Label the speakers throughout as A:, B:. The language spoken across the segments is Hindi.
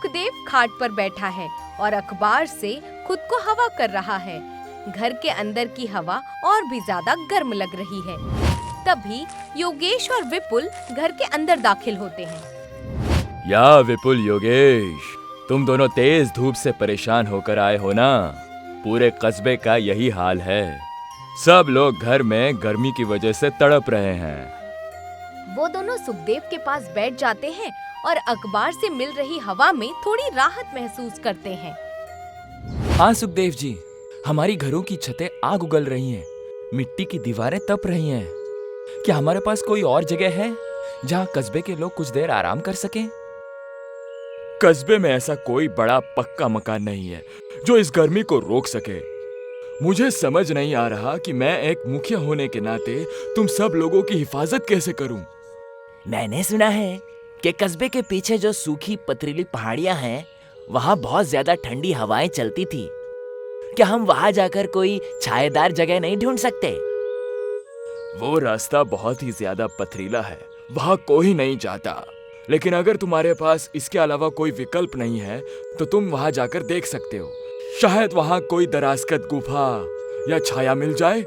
A: सुखदेव खाट पर बैठा है और अखबार से खुद को हवा कर रहा है। घर के अंदर की हवा और भी ज्यादा गर्म लग रही है। तभी योगेश और विपुल घर के अंदर दाखिल होते हैं।
B: या विपुल, योगेश, तुम दोनों तेज धूप से परेशान होकर आए हो ना? पूरे कस्बे का यही हाल है। सब लोग घर में गर्मी की वजह से तड़प रहे हैं।
A: वो दोनों सुखदेव के पास बैठ जाते हैं और अखबार से मिल रही हवा में थोड़ी राहत महसूस करते हैं।
B: हाँ सुखदेव जी, हमारी घरों की छतें आग उगल रही हैं, मिट्टी की दीवारें तप रही हैं। क्या हमारे पास कोई और जगह है जहाँ कस्बे के लोग कुछ देर आराम कर सकें? कस्बे में ऐसा कोई बड़ा पक्का मकान नहीं है जो इस गर्मी को रोक सके। मुझे समझ नहीं आ रहा कि मैं एक मुखिया होने के नाते तुम सब लोगों की हिफाजत कैसे करूं।
C: मैंने सुना है कि कस्बे के पीछे जो सूखी पथरीली पहाड़ियां हैं, वहां बहुत ज्यादा ठंडी हवाएं चलती थी। क्या हम वहां जाकर कोई छायादार जगह नहीं ढूंढ सकते?
B: वो रास्ता बहुत ही ज्यादा पथरीला है, वहां कोई नहीं जाता। लेकिन अगर तुम्हारे पास इसके अलावा कोई विकल्प नहीं है तो तुम वहां जाकर देख सकते हो। शायद वहां कोई दरास्कत गुफा या छाया मिल जाए।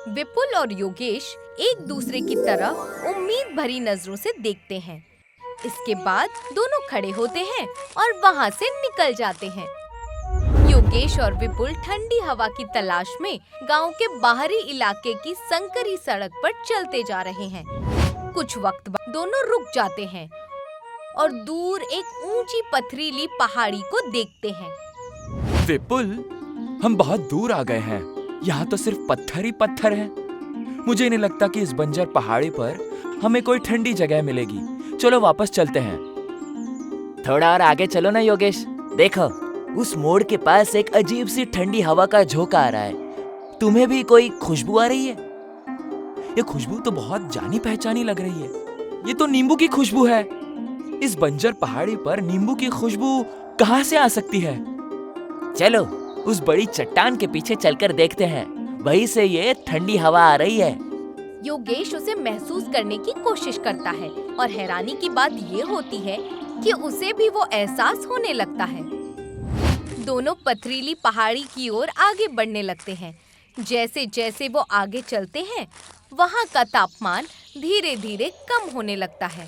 A: विपुल और योगेश एक दूसरे की तरफ उम्मीद भरी नजरों से देखते हैं। इसके बाद दोनों खड़े होते हैं और वहां से निकल जाते हैं। योगेश और विपुल ठंडी हवा की तलाश में गांव के बाहरी इलाके की संकरी सड़क पर चलते जा रहे हैं। कुछ वक्त बाद दोनों रुक जाते हैं और दूर एक ऊंची पथरीली पहाड़ी को देखते हैं।
B: विपुल, हम बहुत दूर आ गए हैं। यहाँ तो सिर्फ पत्थर ही पत्थर है। मुझे नहीं लगता कि इस बंजर पहाड़ी पर हमें कोई ठंडी जगह मिलेगी। चलो वापस चलते हैं।
C: थोड़ा और आगे चलो ना योगेश। देखो, उस मोड़ के पास एक अजीब सी ठंडी हवा का झोंका आ रहा है। तुम्हें भी कोई खुशबू आ रही है?
B: ये खुशबू तो बहुत जानी पहचानी लग रही है। ये तो नींबू की खुशबू है। इस बंजर पहाड़ी पर नींबू की खुशबू कहाँ से आ सकती है?
C: चलो उस बड़ी चट्टान के पीछे चलकर देखते हैं, वहीं से ये ठंडी हवा आ रही है।
A: योगेश उसे महसूस करने की कोशिश करता है और हैरानी की बात ये होती है कि उसे भी वो एहसास होने लगता है। दोनों पथरीली पहाड़ी की ओर आगे बढ़ने लगते हैं। जैसे जैसे वो आगे चलते हैं, वहाँ का तापमान धीरे धीरे कम होने लगता है।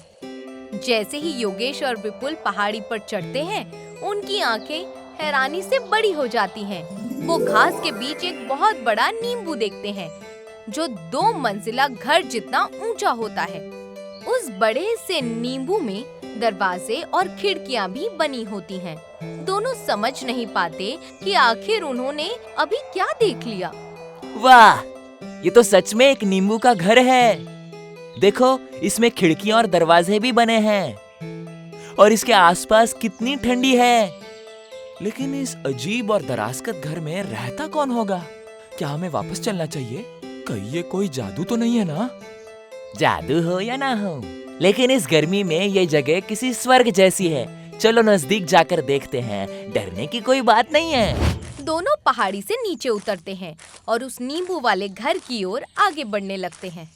A: जैसे ही योगेश और विपुल पहाड़ी पर चढ़ते हैं, उनकी आंखें हैरानी से बड़ी हो जाती हैं। वो घास के बीच एक बहुत बड़ा नींबू देखते हैं, जो 2 मंजिला घर जितना ऊंचा होता है। उस बड़े से नींबू में दरवाजे और खिड़कियां भी बनी होती हैं। दोनों समझ नहीं पाते कि आखिर उन्होंने अभी क्या देख लिया।
C: वाह, ये तो सच में एक नींबू का घर है। देखो, इसमें खिड़कियां और दरवाजे भी बने हैं और इसके आसपास कितनी ठंडी है।
B: लेकिन इस अजीब और दरास्कत घर में रहता कौन होगा? क्या हमें वापस चलना चाहिए? कहीं ये कोई जादू तो नहीं है ना?
C: जादू हो या ना हो, लेकिन इस गर्मी में ये जगह किसी स्वर्ग जैसी है। चलो नजदीक जाकर देखते हैं, डरने की कोई बात नहीं है।
A: दोनों पहाड़ी से नीचे उतरते हैं और उस नींबू वाले घर की ओर आगे बढ़ने लगते हैं।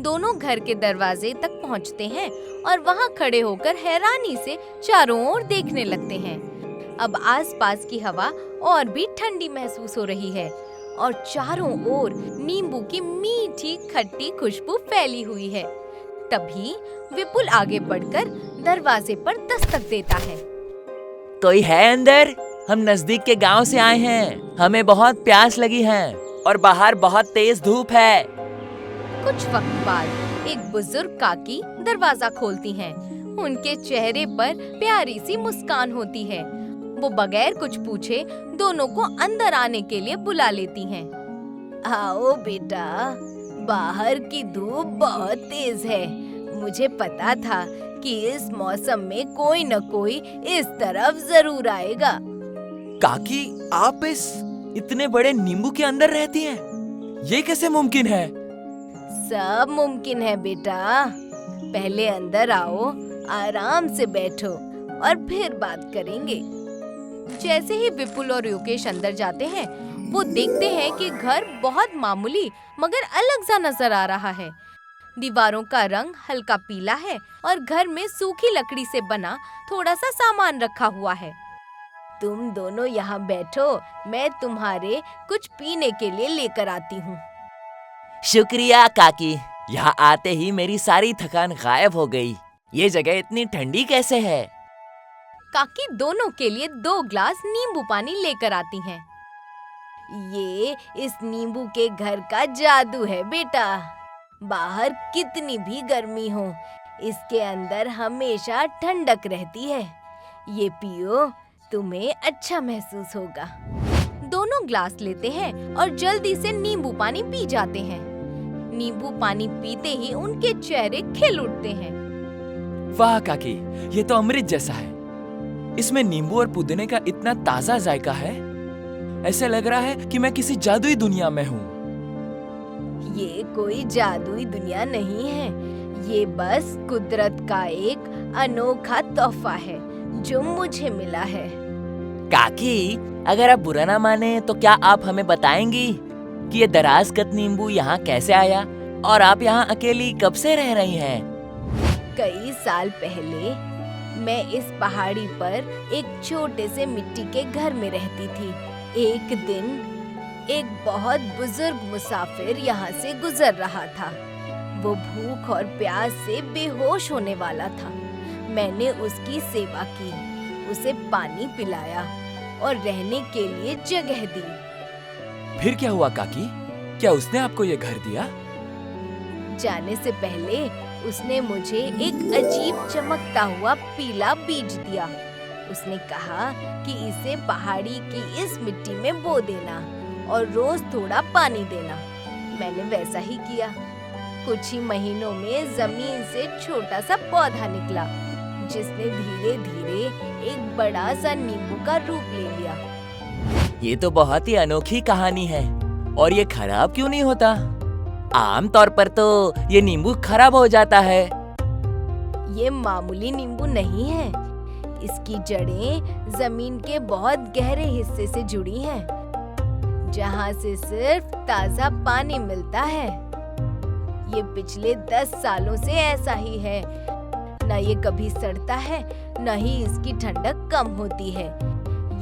A: दोनों घर के दरवाजे तक पहुंचते हैं और वहां खड़े होकर हैरानी से चारों ओर देखने लगते हैं। अब आसपास की हवा और भी ठंडी महसूस हो रही है और चारों ओर नींबू की मीठी खट्टी खुशबू फैली हुई है। तभी विपुल आगे बढ़कर दरवाजे पर दस्तक देता है।
C: कोई है अंदर? हम नजदीक के गांव से आए हैं, हमें बहुत प्यास लगी है और बाहर बहुत तेज धूप है।
A: कुछ वक्त बाद एक बुजुर्ग काकी दरवाजा खोलती हैं। उनके चेहरे पर प्यारी सी मुस्कान होती है। वो बगैर कुछ पूछे दोनों को अंदर आने के लिए बुला लेती हैं। आओ बेटा, बाहर की धूप बहुत तेज है। मुझे पता था कि इस मौसम में कोई न कोई इस तरफ जरूर आएगा।
B: काकी, आप इस इतने बड़े नींबू के अंदर रहती हैं? ये कैसे मुमकिन है?
A: सब मुमकिन है बेटा। पहले अंदर आओ, आराम से बैठो और फिर बात करेंगे। जैसे ही विपुल और योगेश अंदर जाते हैं, वो देखते हैं कि घर बहुत मामूली मगर अलग सा नजर आ रहा है। दीवारों का रंग हल्का पीला है और घर में सूखी लकड़ी से बना थोड़ा सा सामान रखा हुआ है। तुम दोनों यहाँ बैठो, मैं तुम्हारे कुछ पीने के लिए लेकर आती हूँ।
C: शुक्रिया काकी, यहाँ आते ही मेरी सारी थकान गायब हो गई। ये जगह इतनी ठंडी कैसे है?
A: काकी दोनों के लिए 2 ग्लास नींबू पानी लेकर आती हैं। ये इस नींबू के घर का जादू है बेटा। बाहर कितनी भी गर्मी हो, इसके अंदर हमेशा ठंडक रहती है। ये पियो, तुम्हें अच्छा महसूस होगा। दोनों ग्लास लेते हैं और जल्दी से नींबू पानी पी जाते हैं। नींबू पानी पीते ही उनके चेहरे खिल उठते हैं।
B: वाह काकी, ये तो अमृत जैसा है। इसमें नींबू और पुदीने का इतना ताजा जायका है, ऐसे लग रहा है कि मैं किसी जादुई दुनिया में हूँ।
A: ये कोई जादुई दुनिया नहीं है, ये बस कुदरत का एक अनोखा तोहफा है जो मुझे मिला है।
C: काकी, अगर आप बुरा ना माने तो क्या आप हमें बताएंगी कि ये दराजकद नींबू यहाँ कैसे आया और आप यहाँ अकेली कब से रह रही हैं?
A: कई साल पहले मैं इस पहाड़ी पर एक छोटे से मिट्टी के घर में रहती थी। एक दिन एक बहुत बुजुर्ग मुसाफिर यहाँ से गुजर रहा था। वो भूख और प्यास से बेहोश होने वाला था। मैंने उसकी सेवा की, उसे पानी पिलाया और रहने के लिए जगह दी।
B: फिर क्या हुआ काकी? क्या उसने आपको ये घर दिया?
A: जाने से पहले उसने मुझे एक अजीब चमकता हुआ पीला बीज दिया। उसने कहा कि इसे पहाड़ी की इस मिट्टी में बो देना और रोज थोड़ा पानी देना। मैंने वैसा ही किया। कुछ ही महीनों में जमीन से छोटा सा पौधा निकला, जिसने धीरे धीरे एक बड़ा सा नींबू का रूप ले लिया।
C: ये तो बहुत ही अनोखी कहानी है। और ये खराब क्यों नहीं होता? आम तौर पर तो ये नींबू खराब हो जाता है।
A: ये मामूली नींबू नहीं है। इसकी जड़ें जमीन के बहुत गहरे हिस्से से जुड़ी हैं, जहाँ से सिर्फ ताजा पानी मिलता है। ये पिछले 10 सालों से ऐसा ही है। न ये कभी सड़ता है, न ही इसकी ठंडक कम होती है।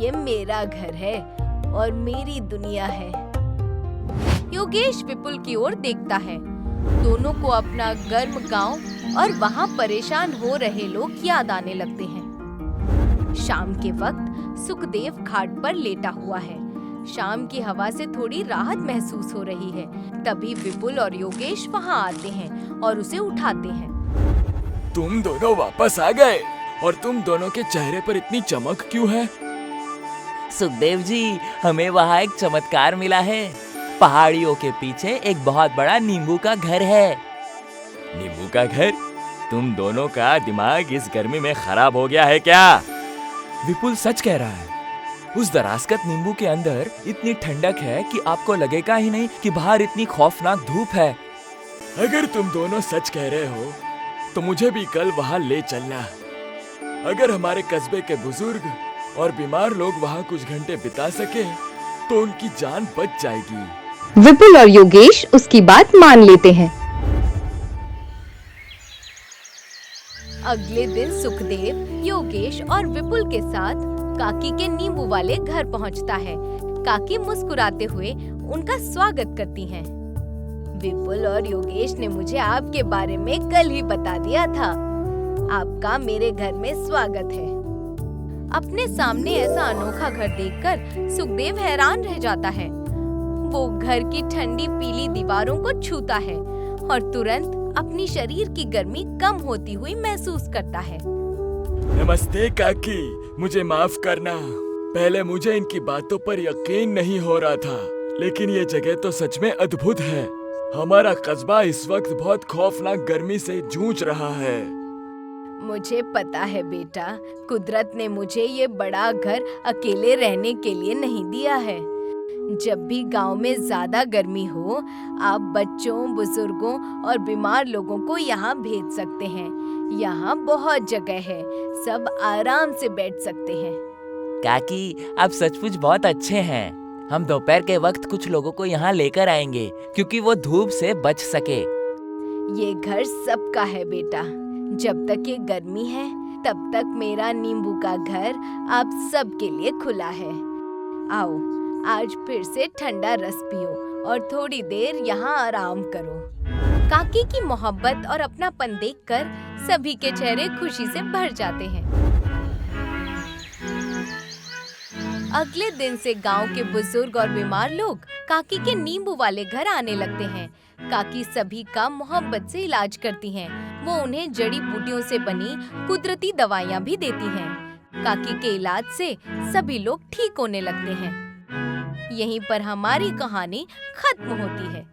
A: ये मेरा घर है और मेरी दुनिया है। योगेश विपुल की ओर देखता है। दोनों को अपना गर्म गांव और वहाँ परेशान हो रहे लोग याद आने लगते हैं। शाम के वक्त सुखदेव खाट पर लेटा हुआ है। शाम की हवा से थोड़ी राहत महसूस हो रही है। तभी विपुल और योगेश वहाँ आते हैं और उसे उठाते हैं।
B: तुम दोनों वापस आ गए, और तुम दोनों के चेहरे पर इतनी चमक क्यों है?
C: सुखदेव जी, हमें वहाँ एक चमत्कार मिला है। पहाड़ियों के पीछे एक बहुत बड़ा नींबू का घर है।
B: नींबू का घर? तुम दोनों का दिमाग इस गर्मी में खराब हो गया है क्या? विपुल सच कह रहा है। उस दराजकद नींबू के अंदर इतनी ठंडक है कि आपको लगेगा ही नहीं कि बाहर इतनी खौफनाक धूप है। अगर तुम दोनों सच कह रहे हो तो मुझे भी कल वहाँ ले चलना। अगर हमारे कस्बे के बुजुर्ग और बीमार लोग वहाँ कुछ घंटे बिता सके तो उनकी जान बच जाएगी।
D: विपुल और योगेश उसकी बात मान लेते हैं।
A: अगले दिन सुखदेव, योगेश और विपुल के साथ काकी के नींबू वाले घर पहुंचता है। काकी मुस्कुराते हुए उनका स्वागत करती हैं। विपुल और योगेश ने मुझे आपके बारे में कल ही बता दिया था। आपका मेरे घर में स्वागत है। अपने सामने ऐसा अनोखा घर देखकर सुखदेव हैरान रह जाता है। वो घर की ठंडी पीली दीवारों को छूता है और तुरंत अपनी शरीर की गर्मी कम होती हुई महसूस करता है।
B: नमस्ते काकी, मुझे माफ करना। पहले मुझे इनकी बातों पर यकीन नहीं हो रहा था, लेकिन ये जगह तो सच में अद्भुत है। हमारा कस्बा इस वक्त बहुत खौफनाक गर्मी से जूझ रहा है।
A: मुझे पता है बेटा, कुदरत ने मुझे ये बड़ा घर अकेले रहने के लिए नहीं दिया है। जब भी गांव में ज्यादा गर्मी हो, आप बच्चों, बुजुर्गों और बीमार लोगों को यहाँ भेज सकते हैं। यहाँ बहुत जगह है, सब आराम से बैठ सकते हैं।
C: काकी, आप सचमुच बहुत अच्छे हैं। हम दोपहर के वक्त कुछ लोगों को यहाँ लेकर आएंगे, क्योंकि वो धूप से बच सके।
A: ये घर सबका है बेटा। जब तक ये गर्मी है तब तक मेरा नींबू का घर आप सबके लिए खुला है। आओ, आज फिर से ठंडा रस पियो और थोड़ी देर यहाँ आराम करो। काकी की मोहब्बत और अपनापन देखकर सभी के चेहरे खुशी से भर जाते हैं। अगले दिन से गांव के बुजुर्ग और बीमार लोग काकी के नींबू वाले घर आने लगते हैं। काकी सभी का मोहब्बत से इलाज करती हैं। वो उन्हें जड़ी बूटियों से बनी कुदरती दवाइयाँ भी देती हैं। काकी के इलाज से सभी लोग ठीक होने लगते हैं। यहीं पर हमारी कहानी खत्म होती है।